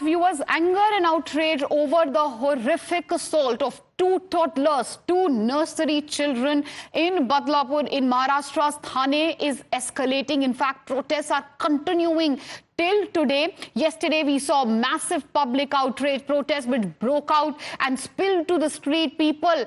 fact, viewers, anger and outrage over the horrific assault of two toddlers, two nursery children in Badlapur in Maharashtra's Thane is escalating. In fact, protests are continuing till today. Yesterday, we saw massive public outrage protests which broke out and spilled to the street. People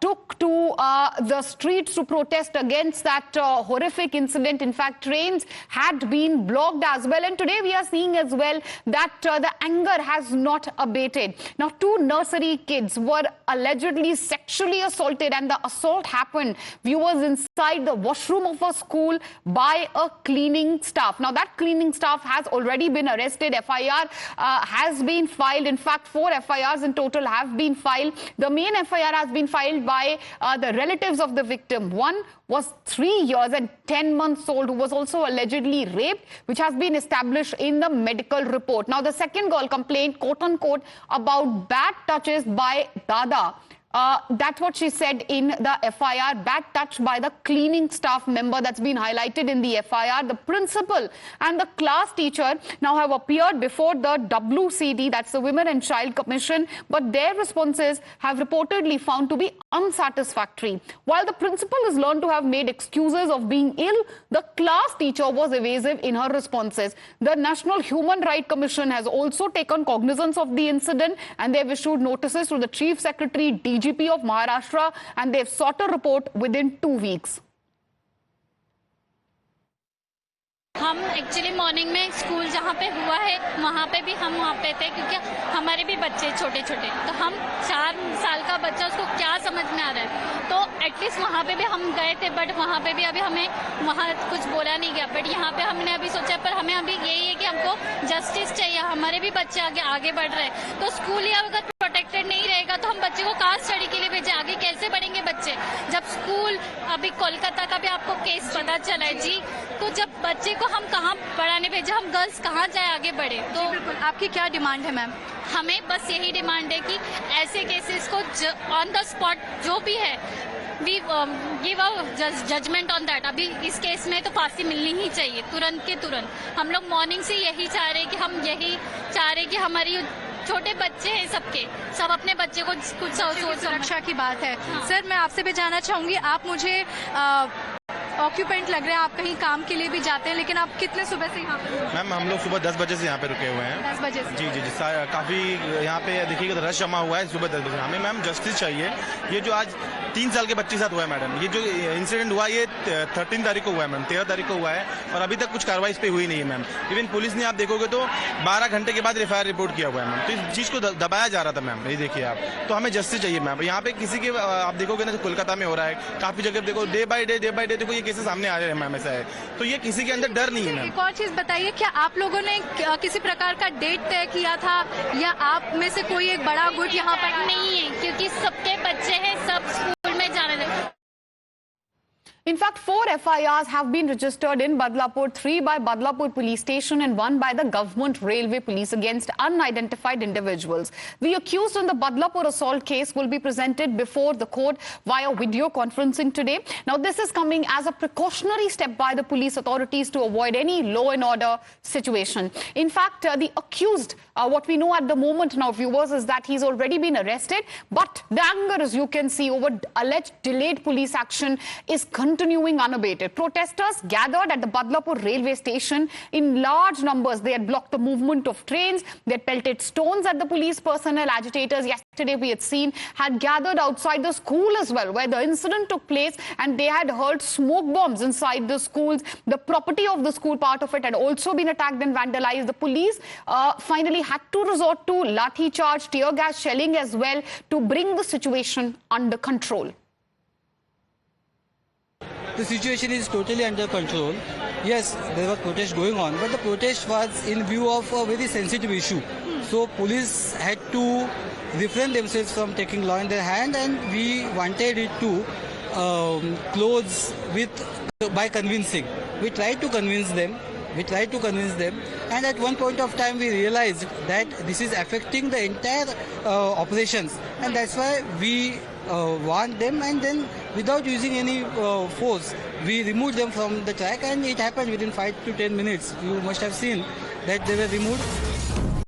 took to the streets to protest against that horrific incident. In fact, trains had been blocked as well. And today, we are seeing as well that the anger has not abated. Now, two nursery kids were allegedly sexually assaulted, and the assault happened, viewers, inside the washroom of a school by a cleaning staff. Now, that cleaning staff has already been arrested. FIR has been filed. In fact, 4 FIRs in total have been filed. The main FIR has been filed by the relatives of the victim. One was 3 years and 10 months old, who was also allegedly raped, which has been established in the medical report. Now, the second girl complained, quote unquote, about bad touches by Dada. That's what she said in the FIR, bad touch by the cleaning staff member. That's been highlighted in the FIR. The principal and the class teacher now have appeared before the WCD, that's the Women and Child Commission, but their responses have reportedly found to be unsatisfactory. While the principal is learned to have made excuses of being ill, the class teacher was evasive in her responses. The National Human Rights Commission has also taken cognizance of the incident, and they've issued notices to the Chief Secretary, DGP of Maharashtra, and they've sought a report within 2 weeks. हम actually morning में school जहाँ पे हुआ है वहाँ पे भी हम वहाँ पे थे, क्योंकि हमारे भी बच्चे छोटे छोटे, तो हम 4 साल का बच्चा, उसको क्या समझ में आ रहा है, तो एटलीस्ट वहाँ पे भी हम गए थे, बट वहाँ पे भी अभी हमें वहाँ कुछ बोला नहीं गया। बट यहाँ पे हमने अभी सोचा, पर हमें अभी यही है कि हमको जस्टिस चाहिए, हमारे भी बच्चे आगे बढ़ रहे हैं। तो स्कूल ही अगर प्रोटेक्टेड नहीं रहेगा तो हम बच्चे को कहाँ स्टडी के लिए भेजें, आगे कैसे बढ़ेंगे बच्चे, जब स्कूल अभी कोलकाता का भी आपको केस पता चला है जी, तो जब बच्चे को हम कहाँ पढ़ाने भेजे, हम गर्ल्स कहाँ जाए आगे बढ़े। तो बिल्कुल, आपकी क्या डिमांड है मैम? हमें बस यही डिमांड है कि ऐसे केसेस को ऑन द स्पॉट जो भी है, we give a judgement on that. अभी इस केस में तो फांसी मिलनी ही चाहिए तुरंत के तुरंत। हम लोग मॉर्निंग से यही चाह रहे हैं कि हम यही चाह रहे हैं कि हमारी छोटे बच्चे हैं, सब अपने बच्चे को कुछ सुरक्षा की बात है। हाँ। सर, मैं आपसे भी जानना चाहूंगी, आप मुझे ऑक्यूपेंट लग रहे हैं, आप कहीं काम के लिए भी जाते हैं, लेकिन आप कितने सुबह से यहाँ पे? मैम, हम लोग सुबह 10 बजे से यहाँ पे रुके हुए हैं। 10 बजे से? जी जी जी, काफ़ी यहाँ पे देखिएगा तो रश जमा हुआ है सुबह 10 बजे। हमें मैम जस्टिस चाहिए। ये जो आज 3 साल के बच्चे के साथ हुआ है मैडम, ये जो इंसिडेंट हुआ ये 13 तारीख को हुआ है मैम, 13 तारीख को हुआ है, और अभी तक कुछ कार्रवाई इस पर हुई नहीं है मैम। इवन पुलिस ने, आप देखोगे तो 12 घंटे के बाद FIR रिपोर्ट किया हुआ है मैम। तो इस चीज़ को दबाया जा रहा था मैम, ये देखिए आप। तो हमें जस्टिस चाहिए मैम। यहाँ पे किसी के, आप देखोगे ना, कोलकाता में हो रहा है, काफ़ी जगह देखो, डे बाई डे देखो ये केसेस सामने आ रहे हैं मैम। ऐसा है, तो ये किसी के अंदर डर नहीं है मैम। एक और चीज बताइए, क्या आप लोगों ने किसी प्रकार का डेट तय किया था, या आप में से कोई एक बड़ा गुट यहाँ पर नहीं है, क्योंकि सबके बच्चे हैं, सब स्कूल में जाने देते। In fact, 4 FIRs have been registered in Badlapur, 3 by Badlapur Police Station and 1 by the Government Railway Police against unidentified individuals. The accused in the Badlapur assault case will be presented before the court via video conferencing today. Now, this is coming as a precautionary step by the police authorities to avoid any law and order situation. In fact, the accused, what we know at the moment now, viewers, is that he's already been arrested, but the anger, as you can see, over alleged delayed police action is continuing unabated. Protesters gathered at the Badlapur railway station in large numbers. They had blocked the movement of trains. They had pelted stones at the police personnel. Agitators, yesterday we had seen, had gathered outside the school as well, where the incident took place, and they had hurled smoke bombs inside the schools. The property of the school, part of it, had also been attacked and vandalized. The police finally had to resort to lathi charge, tear gas shelling as well to bring the situation under control. The situation is totally under control. Yes, there was protest going on, but the protest was in view of a very sensitive issue. So police had to refrain themselves from taking law in their hand, and we wanted it to close by convincing. We tried to convince them, and at one point of time we realized that this is affecting the entire operations, and that's why we warned them, and then without using any force we removed them from the track, and it happened within 5 to 10 minutes. You must have seen that they were removed.